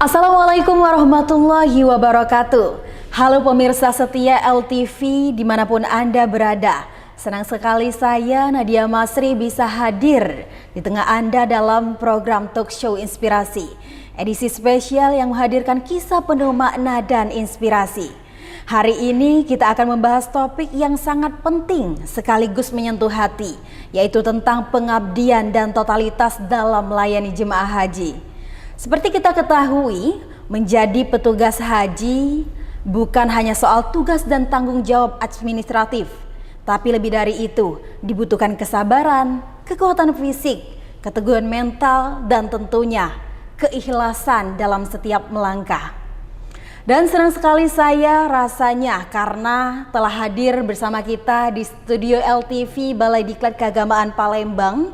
Assalamualaikum warahmatullahi wabarakatuh. Halo pemirsa setia LTV dimanapun Anda berada. Senang sekali saya Nadia Masri bisa hadir di tengah Anda dalam program talk show inspirasi. Edisi spesial yang menghadirkan kisah penuh makna dan inspirasi. Hari ini kita akan membahas topik yang sangat penting sekaligus menyentuh hati, yaitu tentang pengabdian dan totalitas dalam melayani jemaah haji. Seperti kita ketahui, menjadi petugas haji bukan hanya soal tugas dan tanggung jawab administratif, tapi lebih dari itu dibutuhkan kesabaran, kekuatan fisik, keteguhan mental, dan tentunya keikhlasan dalam setiap melangkah. Dan senang sekali saya rasanya karena telah hadir bersama kita di studio LTV Balai Diklat Keagamaan Palembang,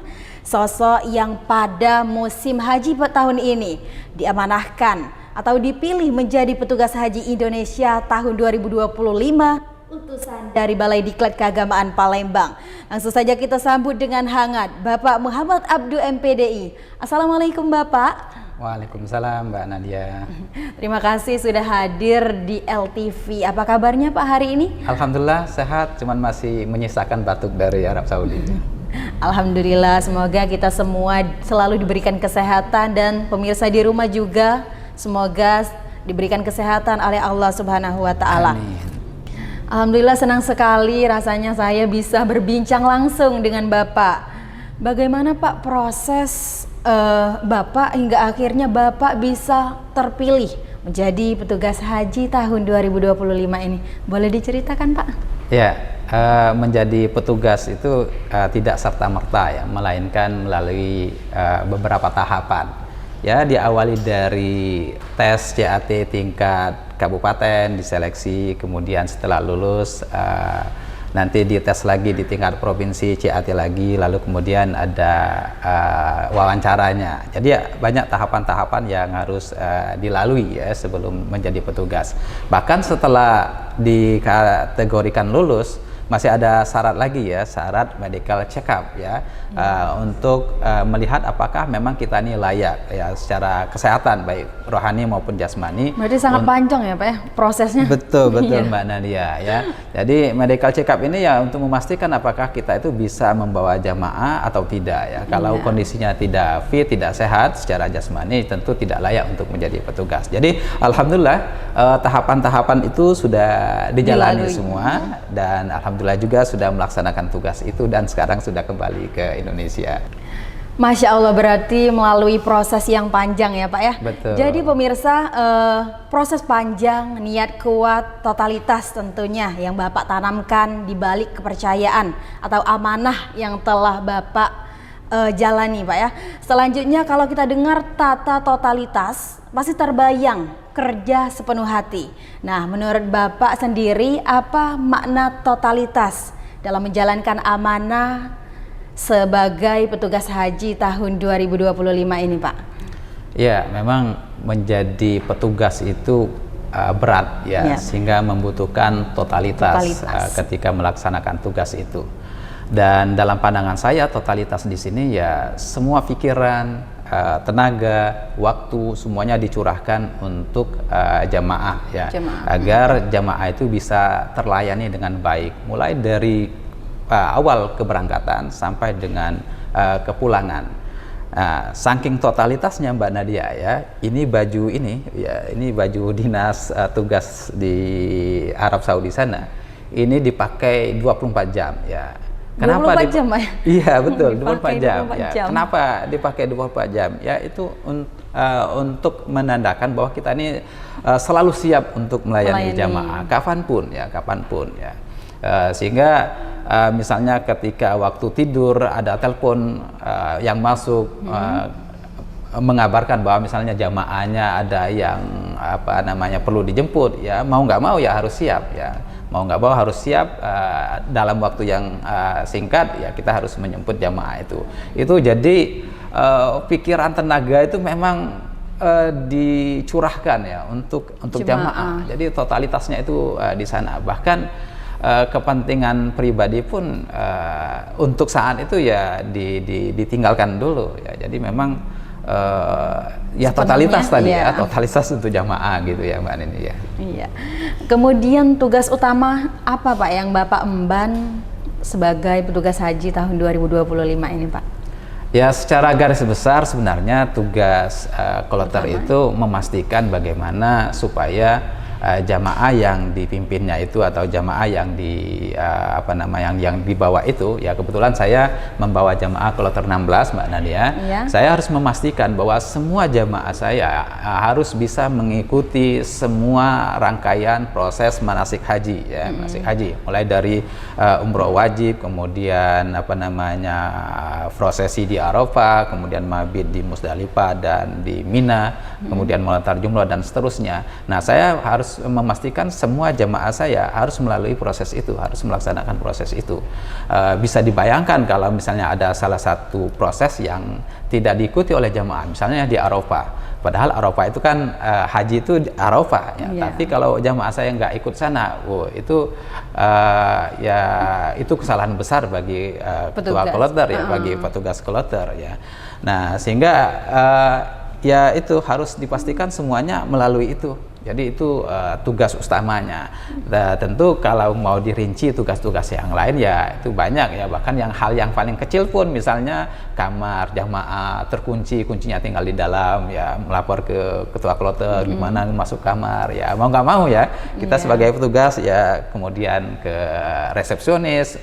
sosok yang pada musim haji tahun ini diamanahkan atau dipilih menjadi petugas haji Indonesia tahun 2025, utusan dari Balai Diklat Keagamaan Palembang. Langsung saja kita sambut dengan hangat Bapak Muhammad Abdu MPDI. Assalamualaikum Bapak. Waalaikumsalam Mbak Nadia. Terima kasih sudah hadir di LTV. Apa kabarnya Pak hari ini? Alhamdulillah sehat, cuman masih menyisakan batuk dari Arab Saudi. Alhamdulillah, semoga kita semua selalu diberikan kesehatan dan pemirsa di rumah juga semoga diberikan kesehatan oleh Allah Subhanahu wa taala. Amin. Alhamdulillah senang sekali rasanya saya bisa berbincang langsung dengan Bapak. Bagaimana Pak proses Bapak hingga akhirnya Bapak bisa terpilih menjadi petugas haji tahun 2025 ini? Boleh diceritakan Pak? Ya, menjadi petugas itu tidak serta-merta ya, melainkan melalui beberapa tahapan. Ya, diawali dari tes CAT tingkat kabupaten, diseleksi, kemudian setelah lulus nanti dites lagi di tingkat provinsi, CAT lagi, lalu kemudian ada wawancaranya. Jadi ya, banyak tahapan-tahapan yang harus dilalui ya sebelum menjadi petugas. Bahkan setelah dikategorikan lulus, masih ada syarat lagi ya, syarat medical check up ya, untuk melihat apakah memang kita ini layak ya secara kesehatan baik rohani maupun jasmani. Berarti sangat panjang ya Pak ya prosesnya. Betul Mbak Nadia ya. Jadi medical check up ini ya untuk memastikan apakah kita itu bisa membawa jamaah atau tidak ya. Kalau kondisinya tidak fit, tidak sehat secara jasmani, tentu tidak layak untuk menjadi petugas. Jadi alhamdulillah tahapan-tahapan itu sudah dijalani semua dan alhamdulillah juga sudah melaksanakan tugas itu dan sekarang sudah kembali ke Indonesia. Masya Allah, berarti melalui proses yang panjang ya Pak ya. Betul. Jadi pemirsa, proses panjang, niat kuat, totalitas tentunya yang Bapak tanamkan di balik kepercayaan atau amanah yang telah Bapak jalani Pak ya. Selanjutnya kalau kita dengar tata totalitas, pasti terbayang kerja sepenuh hati. Nah, menurut Bapak sendiri apa makna totalitas dalam menjalankan amanah sebagai petugas haji tahun 2025 ini Pak? Ya, memang menjadi petugas itu berat ya, sehingga membutuhkan totalitas. Ketika melaksanakan tugas itu. Dan dalam pandangan saya totalitas di sini ya semua pikiran, tenaga, waktu semuanya dicurahkan untuk jamaah ya, agar jamaah itu bisa terlayani dengan baik mulai dari awal keberangkatan sampai dengan kepulangan. Saking totalitasnya Mbak Nadia ya, ini baju ini baju dinas tugas di Arab Saudi sana ini dipakai 24 jam ya. Kenapa 24 jam ya? Iya betul, 24 jam. 24 Ya. jam. Kenapa dipakai 24 jam? Ya itu untuk menandakan bahwa kita ini selalu siap untuk melayani jamaah kapanpun ya, sehingga misalnya ketika waktu tidur ada telepon yang masuk mengabarkan bahwa misalnya jamaahnya ada yang perlu dijemput ya, mau nggak mau ya harus siap ya. Mau nggak mau harus siap dalam waktu yang singkat ya, kita harus menjemput jamaah itu jadi pikiran tenaga itu memang dicurahkan ya untuk jamaah. Jadi totalitasnya itu di sana. Bahkan kepentingan pribadi pun untuk saat itu ya ditinggalkan dulu ya. Jadi memang ya Sepenuhnya, totalitas tadi iya. ya, totalitas untuk jamaah gitu ya Mbak Nini ya. Iya. Kemudian tugas utama apa Pak yang Bapak emban sebagai petugas haji tahun 2025 ini Pak? Ya, secara garis besar sebenarnya tugas kloter itu memastikan bagaimana supaya jamaah yang dipimpinnya itu atau jamaah yang yang dibawa itu, ya kebetulan saya membawa jamaah kloter 16 Mbak Nadia. Iya. Saya harus memastikan bahwa semua jamaah saya harus bisa mengikuti semua rangkaian proses manasik haji ya, manasik haji mulai dari umroh wajib, kemudian prosesi di Arafah, kemudian mabit di Musdalifah dan di Mina, kemudian melontar jumroh dan seterusnya. Nah, saya harus memastikan semua jamaah saya harus melalui proses itu, harus melaksanakan proses itu. Bisa dibayangkan kalau misalnya ada salah satu proses yang tidak diikuti oleh jamaah, misalnya di Arafah. Padahal Arafah itu kan haji itu di Arafah ya. Iya. Tapi kalau jamaah saya nggak ikut sana, itu itu kesalahan besar bagi ketua kloter ya, bagi petugas kloter ya. Nah, sehingga ya itu harus dipastikan semuanya melalui itu. Jadi itu tugas utamanya. Nah, tentu kalau mau dirinci tugas-tugas yang lain ya itu banyak ya, bahkan hal yang paling kecil pun, misalnya kamar jamaah terkunci, kuncinya tinggal di dalam ya, melapor ke ketua kloter gimana masuk kamar ya, mau nggak mau ya kita sebagai petugas ya kemudian ke resepsionis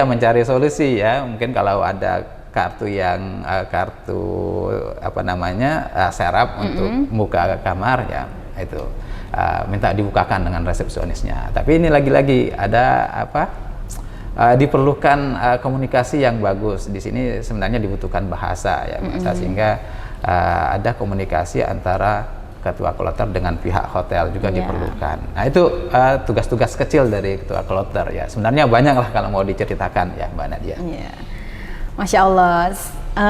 mencari solusi ya. Mungkin kalau ada kartu serap untuk buka kamar ya, itu minta dibukakan dengan resepsionisnya. Tapi ini lagi-lagi ada diperlukan komunikasi yang bagus. Di sini sebenarnya dibutuhkan bahasa ya, sehingga ada komunikasi antara ketua kloter dengan pihak hotel juga diperlukan. Nah, itu tugas-tugas kecil dari ketua kloter ya. Sebenarnya banyak lah kalau mau diceritakan ya Mbak Nadia. Iya. Masya Allah,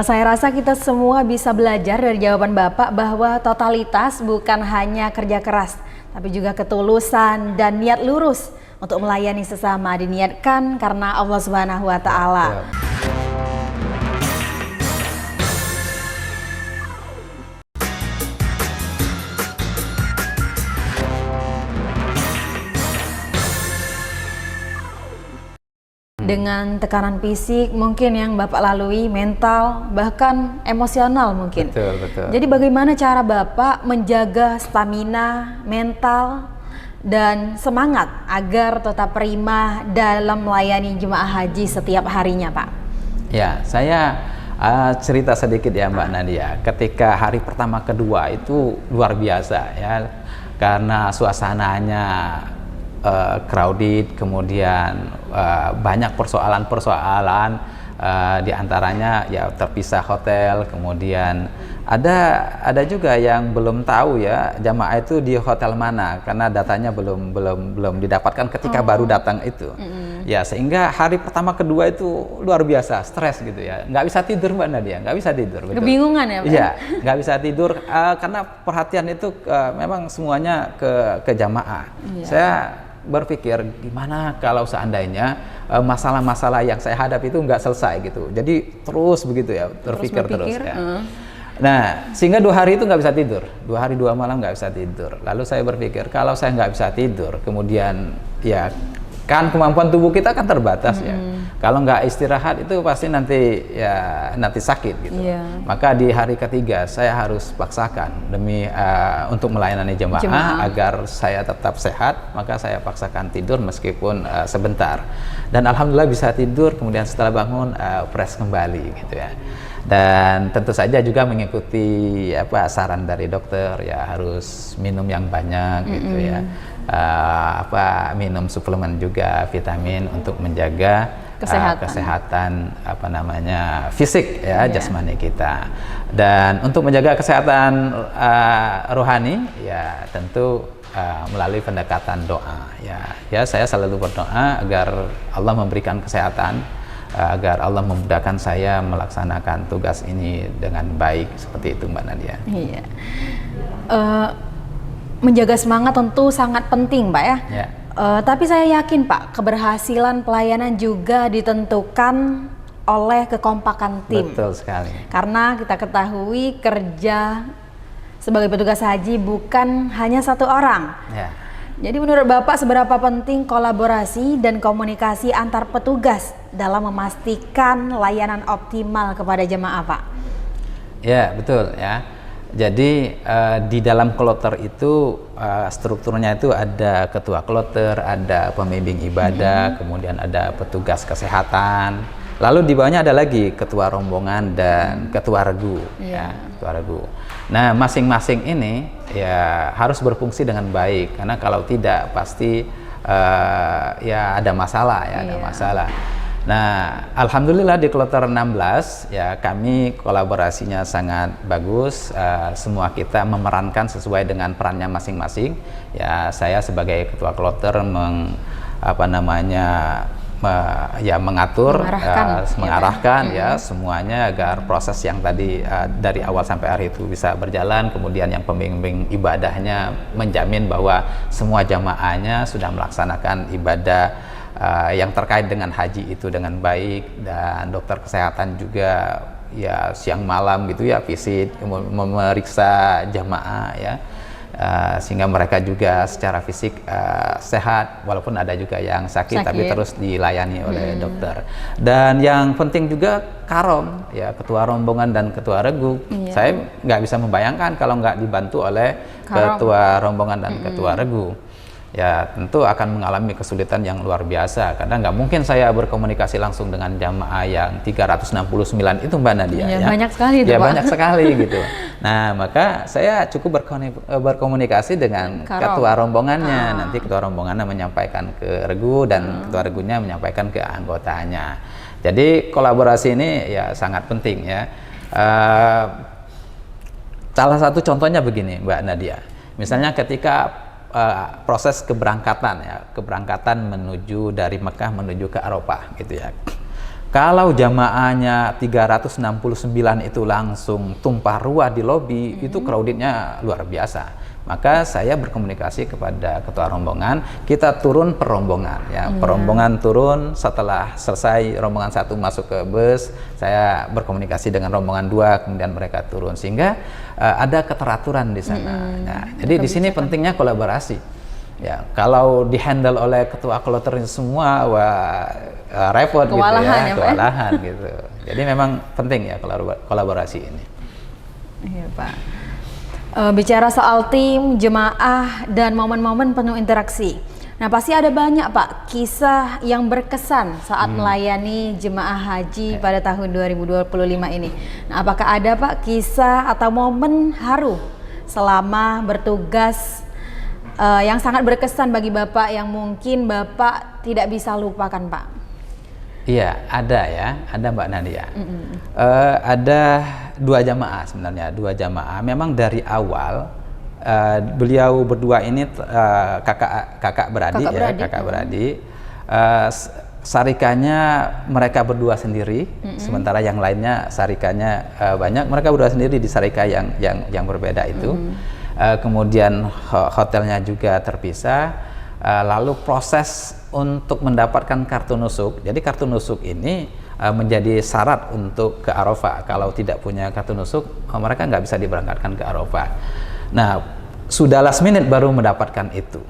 saya rasa kita semua bisa belajar dari jawaban Bapak bahwa totalitas bukan hanya kerja keras, tapi juga ketulusan dan niat lurus untuk melayani sesama, diniatkan karena Allah Subhanahu wa Ta'ala. Dengan tekanan fisik mungkin yang Bapak lalui, mental, bahkan emosional mungkin. Betul. Jadi bagaimana cara Bapak menjaga stamina, mental, dan semangat agar tetap prima dalam melayani jemaah haji setiap harinya, Pak? Ya, saya cerita sedikit ya Mbak Nadia. Ketika hari pertama kedua itu luar biasa ya, karena suasananya crowded, kemudian banyak persoalan-persoalan, diantaranya ya terpisah hotel, kemudian ada juga yang belum tahu ya jamaah itu di hotel mana karena datanya belum didapatkan ketika baru datang itu. Ya, sehingga hari pertama kedua itu luar biasa stres gitu ya, nggak bisa tidur Mbak Nadia, nggak bisa tidur. Betul. Kebingungan ya Pak? Iya, nggak bisa tidur karena perhatian itu memang semuanya ke jamaah. Iya. Saya berpikir gimana kalau seandainya masalah-masalah yang saya hadapi itu nggak selesai gitu, jadi terus begitu ya, berpikir terus ya. Nah, sehingga 2 hari itu nggak bisa tidur, 2 hari 2 malam nggak bisa tidur. Lalu saya berpikir kalau saya nggak bisa tidur, kemudian ya kan kemampuan tubuh kita kan terbatas ya. Kalau nggak istirahat itu pasti nanti sakit gitu. Maka di hari ketiga saya harus paksakan demi untuk melayani jemaah agar saya tetap sehat, maka saya paksakan tidur meskipun sebentar. Dan alhamdulillah bisa tidur, kemudian setelah bangun fresh kembali gitu ya. Dan tentu saja juga mengikuti saran dari dokter ya, harus minum yang banyak gitu ya. Minum suplemen juga vitamin untuk menjaga kesehatan fisik ya, jasmani kita. Dan untuk menjaga kesehatan rohani ya tentu melalui pendekatan doa ya. Saya selalu berdoa agar Allah memberikan kesehatan, agar Allah memudahkan saya melaksanakan tugas ini dengan baik, seperti itu Mbak Nadia. Iya. Menjaga semangat tentu sangat penting Pak ya. Tapi saya yakin Pak, keberhasilan pelayanan juga ditentukan oleh kekompakan tim. Betul sekali. Karena kita ketahui kerja sebagai petugas haji bukan hanya satu orang. Ya. Jadi menurut Bapak seberapa penting kolaborasi dan komunikasi antar petugas dalam memastikan layanan optimal kepada jemaah, Pak? Ya, betul ya. Jadi di dalam kloter itu strukturnya itu ada ketua kloter, ada pembimbing ibadah, kemudian ada petugas kesehatan. Lalu di bawahnya ada lagi ketua rombongan dan ketua regu, ya, ketua regu. Nah, masing-masing ini ya harus berfungsi dengan baik, karena kalau tidak pasti ya ada masalah, ya, ada masalah. Nah, alhamdulillah di kloter 16 ya kami kolaborasinya sangat bagus. Semua kita memerankan sesuai dengan perannya masing-masing. Ya, saya sebagai ketua kloter mengatur, mengarahkan ya semuanya agar proses yang tadi dari awal sampai akhir itu bisa berjalan. Kemudian yang pembimbing ibadahnya menjamin bahwa semua jamaahnya sudah melaksanakan ibadah yang terkait dengan haji itu dengan baik, dan dokter kesehatan juga ya siang malam gitu ya visit memeriksa jamaah ya, sehingga mereka juga secara fisik sehat, walaupun ada juga yang sakit tapi terus dilayani oleh dokter. Dan yang penting juga karom ya, ketua rombongan dan ketua regu. Saya nggak bisa membayangkan kalau nggak dibantu oleh ketua rombongan dan ketua regu. Ya tentu akan mengalami kesulitan yang luar biasa, karena nggak mungkin saya berkomunikasi langsung dengan jamaah yang 369 itu Mbak Nadia ya. Banyak sekali itu, ya Pak. banyak sekali gitu. Nah, maka saya cukup berkomunikasi dengan ketua rombongannya. Nanti ketua rombongannya menyampaikan ke regu dan ketua regunya menyampaikan ke anggotanya. Jadi kolaborasi ini ya sangat penting ya. Salah satu contohnya begini Mbak Nadia, misalnya ketika proses keberangkatan menuju dari Mekah menuju ke Arafah gitu ya. Kalau jamaahnya 369 itu langsung tumpah ruah di lobi, itu crowdednya luar biasa. Maka saya berkomunikasi kepada ketua rombongan, kita turun per rombongan ya. Perombongan turun, setelah selesai rombongan 1 masuk ke bus, saya berkomunikasi dengan rombongan 2, kemudian mereka turun, sehingga ada keteraturan di sana. Nah, jadi di sini pentingnya kolaborasi. Ya, kalau dihandle oleh ketua kloter semua, wah repot kewalahan, gitu ya, kewalahan gitu. Jadi memang penting ya kolaborasi ini. Iya, Pak. Bicara soal tim, jemaah, dan momen-momen penuh interaksi. Nah, pasti ada banyak Pak kisah yang berkesan saat melayani jemaah haji pada tahun 2025 ini. Nah, apakah ada Pak kisah atau momen haru selama bertugas yang sangat berkesan bagi Bapak yang mungkin Bapak tidak bisa lupakan, Pak? Iya, ada ya, ada Mbak Nadia. Ada 2 jamaah sebenarnya, 2 jamaah. Memang dari awal beliau berdua ini kakak beradik. Sarikanya mereka berdua sendiri, sementara yang lainnya sarikanya banyak. Mereka berdua sendiri di sarika yang berbeda itu. Kemudian hotelnya juga terpisah. Lalu proses untuk mendapatkan kartu nusuk. Jadi kartu nusuk ini menjadi syarat untuk ke Arafah. Kalau tidak punya kartu nusuk, mereka nggak bisa diberangkatkan ke Arafah. Nah, sudah last minute baru mendapatkan itu.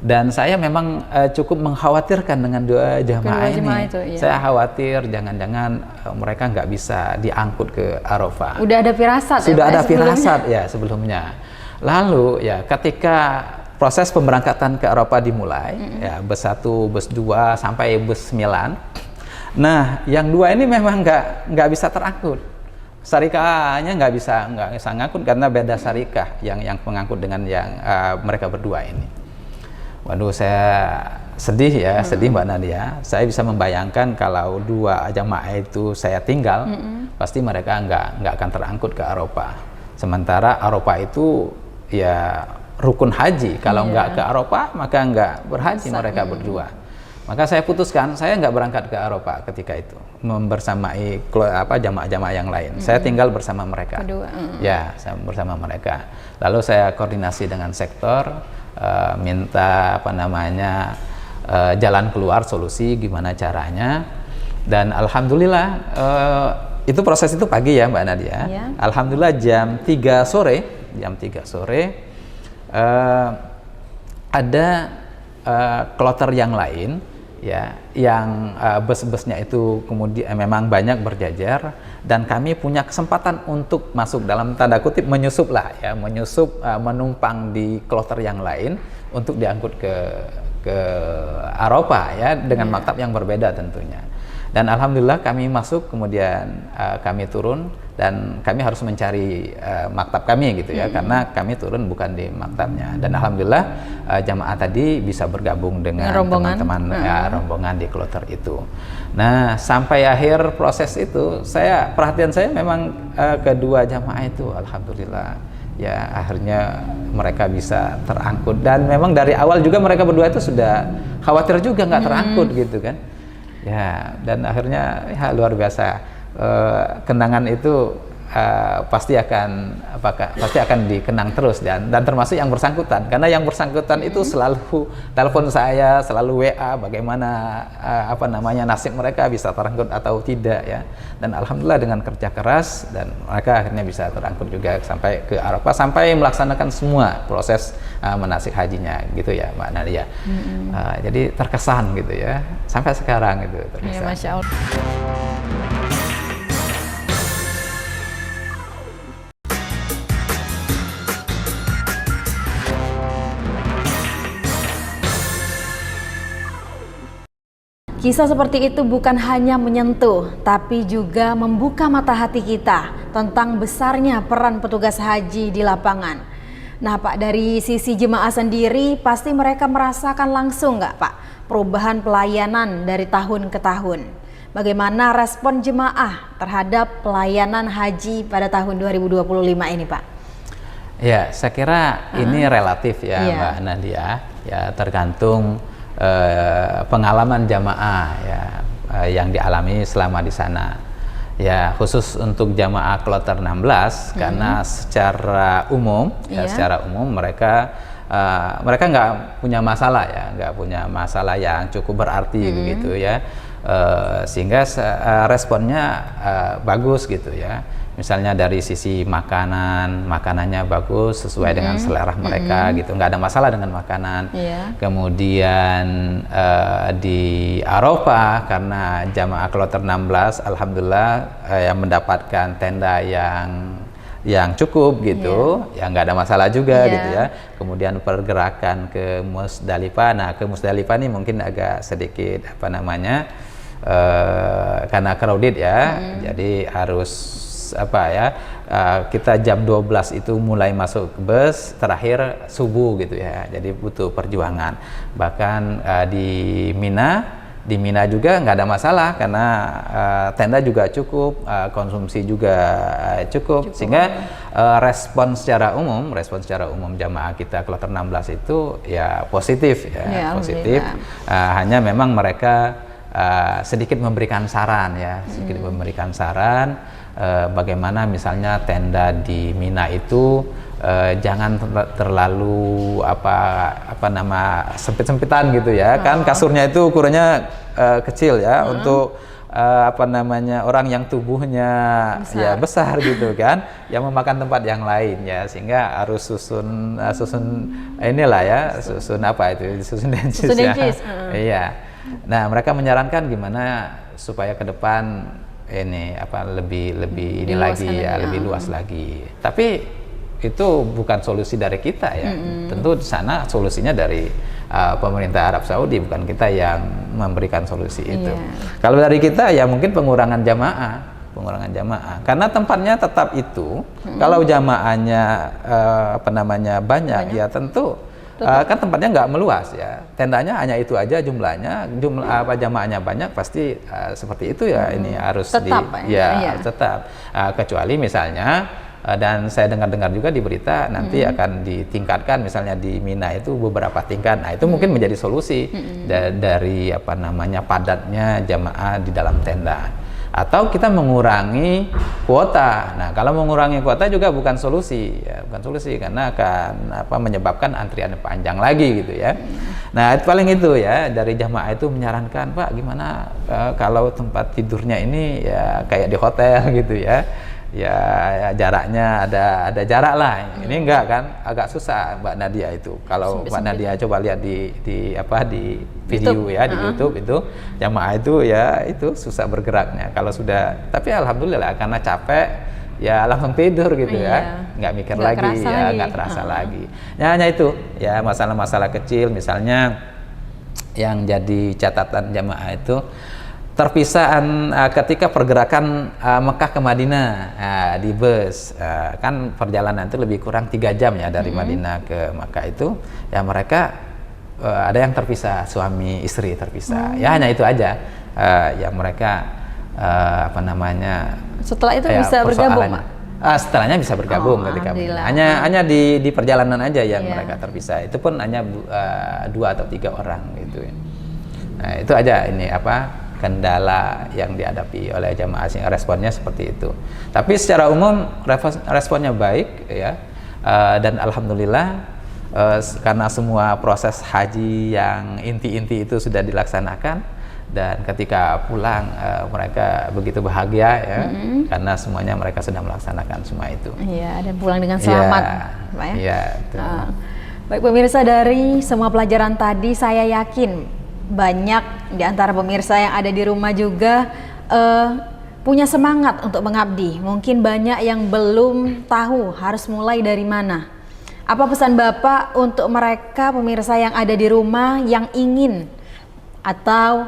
Dan saya memang cukup mengkhawatirkan dengan 2 jamaah ini. Itu, iya. Saya khawatir jangan-jangan mereka nggak bisa diangkut ke Arafah. Udah ada firasat. Sudah ada firasat ya sebelumnya. Lalu ya ketika proses pemberangkatan ke Arafah dimulai, ya bus 1, bus 2 sampai bus 9. Nah, yang 2 ini memang nggak bisa terangkut. Sarikahnya nggak bisa ngangkut karena beda sarikah yang pengangkut dengan yang mereka berdua ini. Waduh, saya sedih ya, sedih Mbak Nadia. Saya bisa membayangkan kalau 2 jamaah itu saya tinggal, pasti mereka nggak akan terangkut ke Arafah. Sementara Arafah itu ya rukun haji, kalau nggak ke Arafah maka nggak berhaji mereka berdua. Maka saya putuskan saya nggak berangkat ke Arafah ketika itu, membersamai jamaah-jamaah yang lain. Saya tinggal bersama mereka. Ya, saya bersama mereka. Lalu saya koordinasi dengan sektor, minta jalan keluar, solusi gimana caranya. Dan alhamdulillah itu proses itu pagi ya Mbak Nadia. Ya. Alhamdulillah jam 3 sore ada kloter yang lain ya, yang bus-busnya itu kemudian memang banyak berjajar, dan kami punya kesempatan untuk masuk dalam tanda kutip menyusup menumpang di kloter yang lain untuk diangkut ke Arafah ya, dengan maktab yang berbeda tentunya. Dan alhamdulillah kami masuk, kemudian kami turun, dan kami harus mencari maktab kami gitu ya, karena kami turun bukan di maktabnya. Dan alhamdulillah jamaah tadi bisa bergabung dengan teman-teman rombongan di kloter itu. Nah, sampai akhir proses itu perhatian saya memang kedua jamaah itu alhamdulillah ya, akhirnya mereka bisa terangkut. Dan memang dari awal juga mereka berdua itu sudah khawatir juga nggak terangkut gitu kan ya. Dan akhirnya ya luar biasa, kenangan itu pasti akan dikenang terus, dan termasuk yang bersangkutan, karena yang bersangkutan itu selalu telepon saya, selalu WA bagaimana nasib mereka bisa terangkut atau tidak ya. Dan alhamdulillah dengan kerja keras, dan mereka akhirnya bisa terangkut juga sampai ke Arafah, sampai melaksanakan semua proses manasik hajinya gitu ya Mbak Nadia. Jadi terkesan gitu ya sampai sekarang gitu, terkesan. Ya, Masya Allah. Kisah seperti itu bukan hanya menyentuh, tapi juga membuka mata hati kita tentang besarnya peran petugas haji di lapangan. Nah Pak, dari sisi jemaah sendiri pasti mereka merasakan langsung nggak Pak perubahan pelayanan dari tahun ke tahun? Bagaimana respon jemaah terhadap pelayanan haji pada tahun 2025 ini Pak? Ya, saya kira ini relatif ya Mbak Nadia, ya tergantung pengalaman jamaah ya yang dialami selama di sana. Ya, khusus untuk jamaah kloter 16 karena secara umum mereka nggak punya masalah ya, nggak punya masalah yang cukup berarti begitu ya. Sehingga responnya bagus gitu ya. Misalnya dari sisi makanannya bagus sesuai dengan selera mereka gitu, nggak ada masalah dengan makanan. Kemudian di Arafah karena jamaah kloter 16 alhamdulillah yang mendapatkan tenda yang cukup gitu, ya nggak ada masalah juga gitu ya. Kemudian pergerakan ke Musdalifah, nah ke Musdalifah ini mungkin agak sedikit karena crowded ya, jadi harus kita jam 12 itu mulai masuk ke bus, terakhir subuh gitu ya, jadi butuh perjuangan. Bahkan di Mina juga nggak ada masalah karena tenda juga cukup, konsumsi juga cukup. Sehingga respon secara umum jamaah kita kloter 16 itu ya positif ya, positif. Hanya memang mereka sedikit memberikan saran bagaimana misalnya tenda di Mina itu jangan terlalu sempit-sempitan gitu ya, kan kasurnya itu ukurannya kecil ya untuk orang yang tubuhnya besar gitu kan, yang memakan tempat yang lain ya, sehingga harus susun densus ya. Iya. Nah, mereka menyarankan gimana supaya ke depan ini lebih luas lagi. Tapi itu bukan solusi dari kita ya. Tentu di sana solusinya dari pemerintah Arab Saudi, bukan kita yang memberikan solusi itu. Kalau dari kita ya mungkin pengurangan jamaah. Karena tempatnya tetap itu. Kalau jamaahnya banyak ya tentu kan tempatnya nggak meluas ya, tendanya hanya itu aja jumlah jamaahnya banyak, pasti seperti itu ya. Ini harus harus tetap, kecuali misalnya dan saya dengar juga di berita nanti akan ditingkatkan, misalnya di Mina itu beberapa tingkat. Nah, itu mungkin menjadi solusi dari padatnya jamaah di dalam tenda. Atau kita mengurangi kuota. Nah, kalau mengurangi kuota juga bukan solusi, ya, bukan solusi karena akan menyebabkan antrian panjang lagi gitu ya. Nah, paling itu ya dari jamaah itu menyarankan, Pak, gimana kalau tempat tidurnya ini ya kayak di hotel gitu ya. Ya jaraknya ada jarak lah. Ini enggak kan, agak susah Mbak Nadia itu. Kalau Mbak Nadia coba lihat di video YouTube. Ya di YouTube itu jamaah itu ya itu susah bergeraknya. Kalau sudah, tapi alhamdulillah karena capek ya langsung tidur gitu ya, nggak mikir lagi ya, nggak terasa lagi. Ya hanya itu ya masalah-masalah kecil, misalnya yang jadi catatan jamaah itu terpisah ketika pergerakan Mekah ke Madinah di bus, kan perjalanan itu lebih kurang 3 jam ya dari Madinah ke Mekah itu, ya mereka ada yang terpisah, suami istri terpisah. Ya hanya itu aja yang mereka setelah itu bisa bergabung, Pak? Setelahnya bisa bergabung ketika hanya di perjalanan aja yang mereka terpisah. Itu pun hanya 2 atau 3 orang gitu. Nah itu aja ini kendala yang dihadapi oleh jamaah asing, responnya seperti itu. Tapi secara umum responnya baik ya, dan alhamdulillah karena semua proses haji yang inti-inti itu sudah dilaksanakan, dan ketika pulang mereka begitu bahagia ya, karena semuanya mereka sudah melaksanakan semua itu. Iya, dan pulang dengan selamat, Pak ya. Iya. Baik pemirsa, dari semua pelajaran tadi saya yakin banyak di antara pemirsa yang ada di rumah juga punya semangat untuk mengabdi. Mungkin banyak yang belum tahu harus mulai dari mana. Apa pesan Bapak untuk mereka pemirsa yang ada di rumah yang ingin atau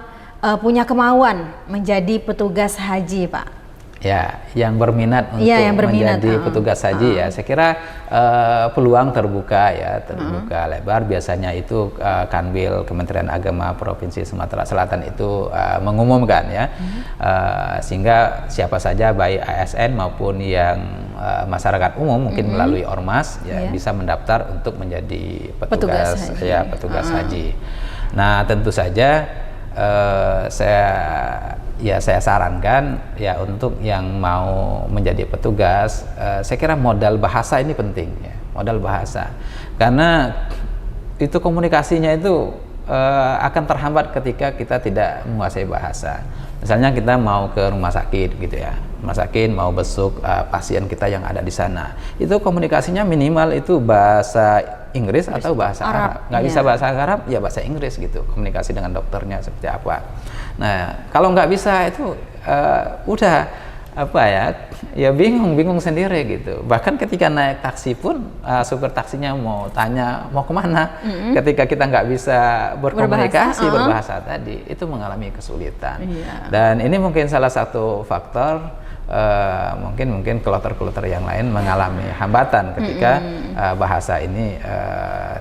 punya kemauan menjadi petugas haji, Pak? Ya, yang berminat untuk menjadi petugas haji ya, saya kira peluang terbuka ya, terbuka lebar. Biasanya itu Kanwil Kementerian Agama Provinsi Sumatera Selatan itu mengumumkan ya, sehingga siapa saja baik ASN maupun yang masyarakat umum mungkin melalui ormas ya bisa mendaftar untuk menjadi petugas haji. Nah, tentu saja saya sarankan ya untuk yang mau menjadi petugas, saya kira modal bahasa ini penting ya, modal bahasa, karena itu komunikasinya itu akan terhambat ketika kita tidak menguasai bahasa. Misalnya kita mau ke rumah sakit gitu ya, rumah sakit mau besuk pasien kita yang ada di sana, itu komunikasinya minimal itu bahasa Inggris atau bahasa Arab. Nggak bisa bahasa Arab ya bahasa Inggris gitu, komunikasi dengan dokternya seperti apa. Nah kalau nggak bisa itu udah bingung sendiri gitu. Bahkan ketika naik taksi pun supir taksinya mau tanya mau kemana, ketika kita nggak bisa berkomunikasi berbahasa tadi, itu mengalami kesulitan. Dan ini mungkin salah satu faktor mungkin kloter-kloter yang lain mengalami hambatan ketika bahasa ini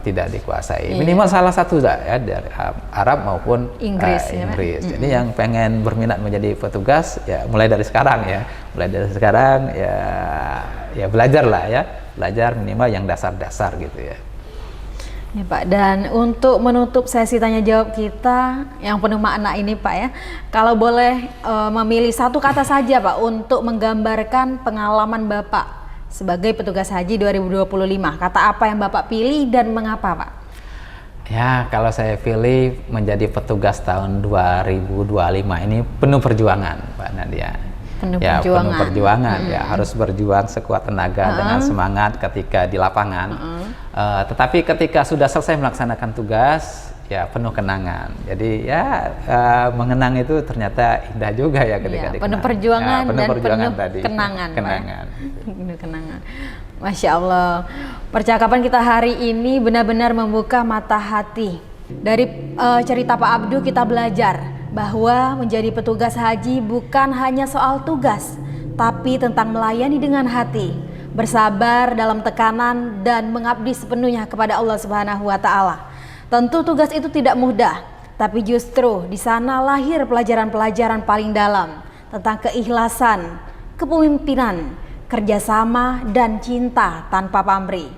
tidak dikuasai. Minimal salah satu ya, dari Arab maupun Inggris. Jadi yang pengen berminat menjadi petugas ya mulai dari sekarang ya belajar minimal yang dasar-dasar gitu ya. Ya Pak, dan untuk menutup sesi tanya jawab kita yang penuh makna ini Pak ya, kalau boleh memilih satu kata saja Pak untuk menggambarkan pengalaman Bapak sebagai petugas haji 2025, kata apa yang Bapak pilih dan mengapa Pak? Ya, kalau saya pilih menjadi petugas tahun 2025 ini penuh perjuangan Pak Nadia. Penuh perjuangan ya, harus berjuang sekuat tenaga dengan semangat ketika di lapangan. Tetapi ketika sudah selesai melaksanakan tugas ya penuh kenangan. Jadi ya mengenang itu ternyata indah juga ya ketika dikenang. Penuh perjuangan ya, dan penuh tadi. Kenangan. Penuh kenangan. Masya Allah, percakapan kita hari ini benar-benar membuka mata hati. Dari cerita Pak Abdu kita belajar bahwa menjadi petugas haji bukan hanya soal tugas, tapi tentang melayani dengan hati, bersabar dalam tekanan dan mengabdi sepenuhnya kepada Allah Subhanahu wa taala. Tentu tugas itu tidak mudah, tapi justru di sana lahir pelajaran-pelajaran paling dalam tentang keikhlasan, kepemimpinan, kerjasama dan cinta tanpa pamrih.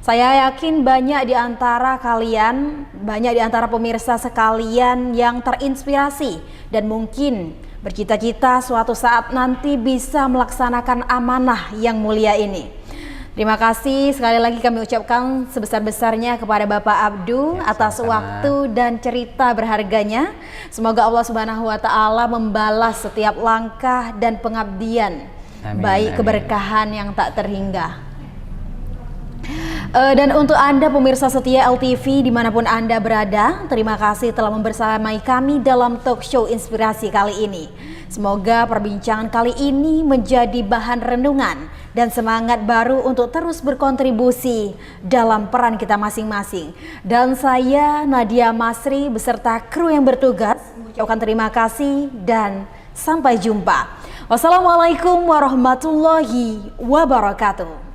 Saya yakin banyak di antara kalian, banyak di antara pemirsa sekalian yang terinspirasi dan mungkin bercita-cita suatu saat nanti bisa melaksanakan amanah yang mulia ini. Terima kasih sekali lagi kami ucapkan sebesar-besarnya kepada Bapak Abdu atas waktu dan cerita berharganya. Semoga Allah Subhanahu wa taala membalas setiap langkah dan pengabdian, baik keberkahan yang tak terhingga. Dan untuk Anda pemirsa setia LTV dimanapun Anda berada, terima kasih telah membersamai kami dalam talk show inspirasi kali ini. Semoga perbincangan kali ini menjadi bahan renungan dan semangat baru untuk terus berkontribusi dalam peran kita masing-masing. Dan saya Nadia Masri beserta kru yang bertugas mengucapkan terima kasih dan sampai jumpa. Wassalamualaikum warahmatullahi wabarakatuh.